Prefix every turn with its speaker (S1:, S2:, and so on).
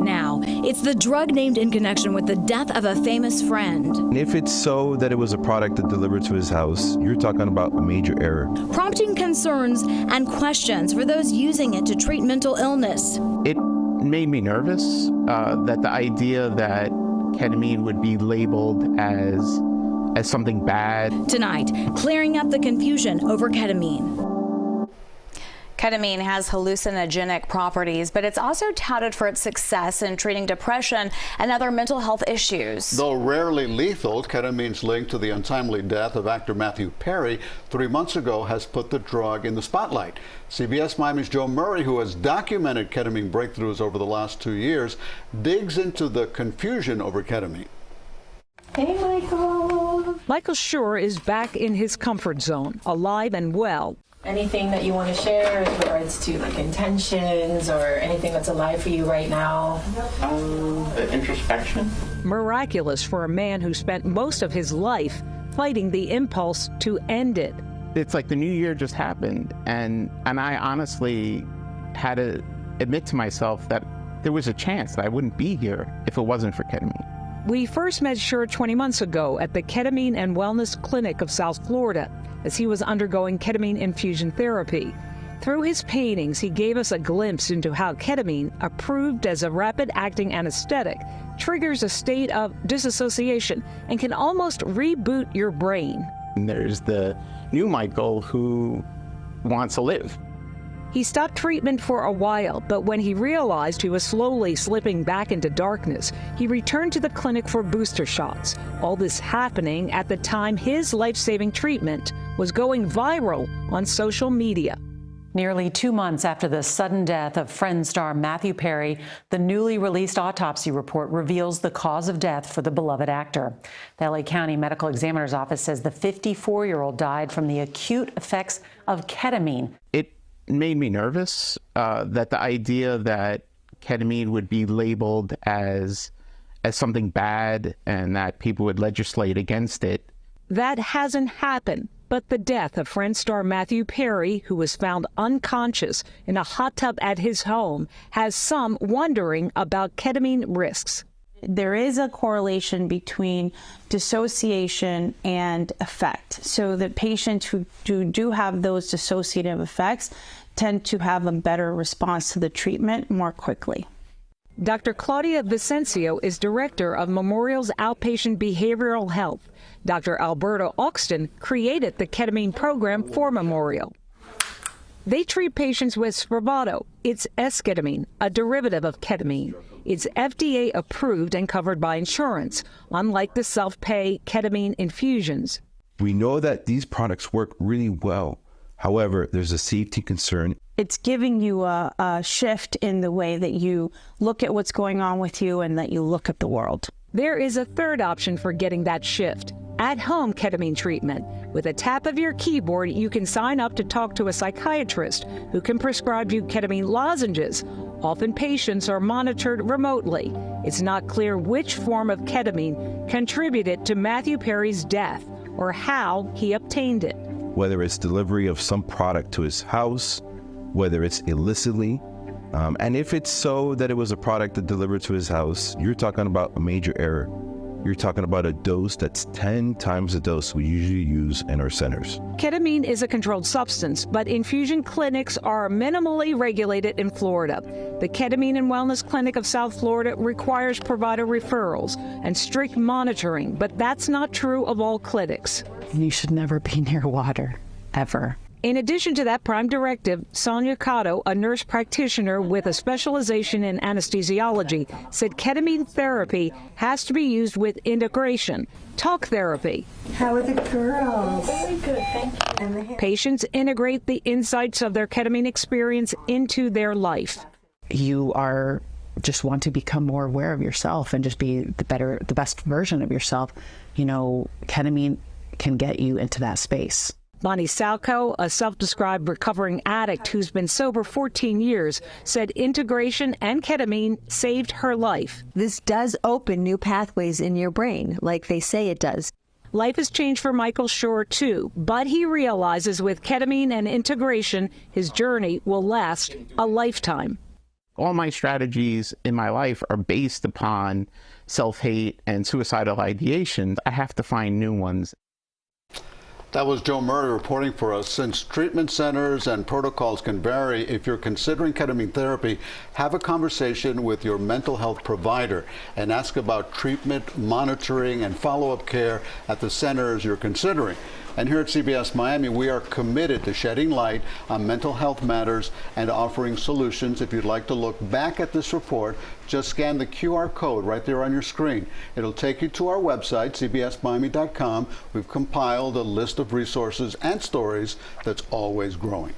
S1: Now, it's the drug named in connection with the death of a famous friend.
S2: And if it's so that it was a product that delivered to his house, you're talking about a major error.
S1: Prompting concerns and questions for those using it to treat mental illness.
S3: It made me nervous that the idea that ketamine would be labeled as something bad.
S1: Tonight, clearing up the confusion over ketamine.
S4: Ketamine has hallucinogenic properties, but it's also touted for its success in treating depression and other mental health issues.
S5: Though rarely lethal, ketamine's link to the untimely death of actor Matthew Perry 3 months ago has put the drug in the spotlight. CBS Miami's Joe Murray, who has documented ketamine breakthroughs over the last 2 years, digs into the confusion over ketamine.
S6: Hey, Michael.
S7: Michael Schur is back in his comfort zone, alive and well.
S6: Anything that you want to share in regards to like intentions or anything that's alive for you right now?
S8: The introspection.
S7: Miraculous for a man who spent most of his life fighting the impulse to end it.
S3: It's like the new year just happened, and I honestly had to admit to myself that there was a chance that I wouldn't be here if it wasn't for ketamine.
S7: We first met Schur 20 months ago at the Ketamine and Wellness Clinic of South Florida as he was undergoing ketamine infusion therapy. Through his paintings, he gave us a glimpse into how ketamine, approved as a rapid-acting anesthetic, triggers a state of disassociation and can almost reboot your brain.
S3: And there's the new Michael who wants to live.
S7: He stopped treatment for a while, but when he realized he was slowly slipping back into darkness, he returned to the clinic for booster shots. All this happening at the time his life-saving treatment was going viral on social media.
S9: Nearly 2 months after the sudden death of Friends star Matthew Perry, the newly released autopsy report reveals the cause of death for the beloved actor. The LA County Medical Examiner's Office says the 54-year-old died from the acute effects of ketamine.
S3: It made me nervous that the idea that ketamine would be labeled as something bad and that people would legislate against it.
S7: That hasn't happened, but the death of Friends star Matthew Perry, who was found unconscious in a hot tub at his home, has some wondering about ketamine risks.
S10: There is a correlation between dissociation and effect. So the patients who do have those dissociative effects tend to have a better response to the treatment more quickly.
S7: Dr. Claudia Vicencio is director of Memorial's Outpatient Behavioral Health. Dr. Alberto Oxton created the ketamine program for Memorial. They treat patients with Spravato. It's esketamine, a derivative of ketamine. It's FDA approved and covered by insurance, unlike the self-pay ketamine infusions.
S2: We know that these products work really well. However, there's a safety concern.
S10: It's giving you a shift in the way that you look at what's going on with you and that you look at the world.
S7: There is a third option for getting that shift: at-home ketamine treatment. With a tap of your keyboard, you can sign up to talk to a psychiatrist who can prescribe you ketamine lozenges. Often patients are monitored remotely. It's not clear which form of ketamine contributed to Matthew Perry's death or how he obtained it.
S2: Whether it's delivery of some product to his house, whether it's illicitly, and if it's so that it was a product that delivered to his house, you're talking about a major error. You're talking about a dose that's 10 times the dose we usually use in our centers.
S7: Ketamine is a controlled substance, but infusion clinics are minimally regulated in Florida. The Ketamine and Wellness Clinic of South Florida requires provider referrals and strict monitoring, but that's not true of all clinics.
S10: You should never be near water, ever.
S7: In addition to that prime directive, Sonia Cotto, a nurse practitioner with a specialization in anesthesiology, said ketamine therapy has to be used with integration, talk therapy.
S6: How are the girls? Very good, thank you.
S7: Patients integrate the insights of their ketamine experience into their life.
S10: You are just want to become more aware of yourself and just be the best version of yourself. You know, ketamine can get you into that space.
S7: Bonnie Salco, a self-described recovering addict who's been sober 14 years, said integration and ketamine saved her life.
S11: This does open new pathways in your brain, like they say it does.
S7: Life has changed for Michael Schur, too, but he realizes with ketamine and integration, his journey will last a lifetime.
S3: all my strategies in my life are based upon self-hate and suicidal ideation. I have to find new ones.
S5: That was Joe Murray reporting for us. Since treatment centers and protocols can vary, if you're considering ketamine therapy, have a conversation with your mental health provider and ask about treatment, monitoring, and follow-up care at the centers you're considering. And here at CBS Miami, we are committed to shedding light on mental health matters and offering solutions. If you'd like to look back at this report, just scan the QR code right there on your screen. It'll take you to our website, cbsmiami.com. We've compiled a list of resources and stories that's always growing.